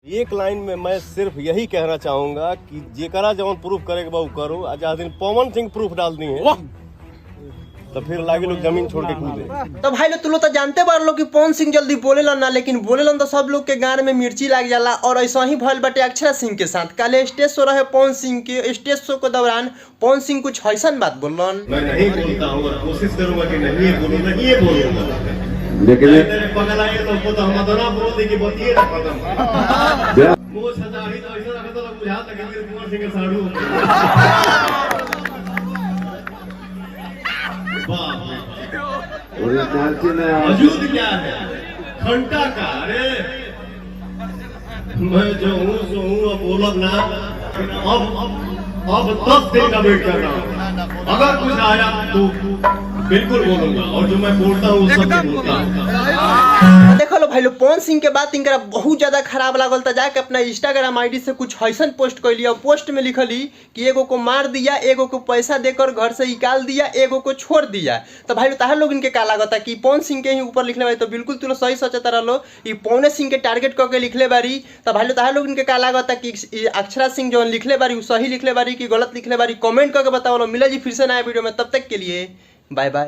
एक लाइन में मैं सिर्फ यही कहना चाहूंगा कि जेकरा जवन प्रूफ करेगा वो करो। आज दिन पवन सिंह प्रूफ डाल दी है तो फिर लागे लोग जमीन छोड़ के कूदे। तो भाई लोग तुम लोग तो जानते बार लोग कि पवन सिंह जल्दी बोलेलन ना, लेकिन बोलेलन तो सब लोग के गान में मिर्ची लग जाला। और ऐसा ही भइल बाटे अक्षरा सिंह के साथ। कल स्टेज शो रहे पवन सिंह के, स्टेज शो के दौरान पवन सिंह कुछ ऐसा बात बोलन। मैं नहीं बोलता हूँ और कोशिश करूंगा कि नहीं बोलूंगा, लेकिन पगल आए तो हम दोनों बोल दे कि बतिए ना खत्म वो सजाही तो ऐसा लगा तो बुझा तक कि कुंवर सिंह के साड़ू वजूद क्या है घंटा का। अरे मैं जो हूँ सो हूँ अब बोलब ना। अब 10 दिन का वेट कर रहा हूँ। अगर कुछ आया तो बिल्कुल बोलूंगा और जो मैं बोलता हूँ वो सब बोलता हूँ। देखो लो भाई लोग, पवन सिंह के बात इनका बहुत ज्यादा खराब लागल था। जाके अपना इंस्टाग्राम आईडी से कुछ ऐसा पोस्ट कर लिया। पोस्ट में लिखली कि एगो को मार दिया, एगो को पैसा देकर घर से निकाल दिया, एगो को छोड़ दिया। तो भाई तार लोग इनके का लागत कि पवन सिंह के ही ऊपर लिखले बारी। तो बिल्कुल तुम सही सोचता रहो कि पवन सिंह के टारगेट करके लिखले बारी। तो भाई तार लोग इनके का लागत कि अक्षरा सिंह जो लिखले बारी सही लिखले बारी कि गलत लिखले बारी। कमेंट करके बताओ। मिले जी फिर से नया वीडियो में, तब तक के लिए बाय बाय।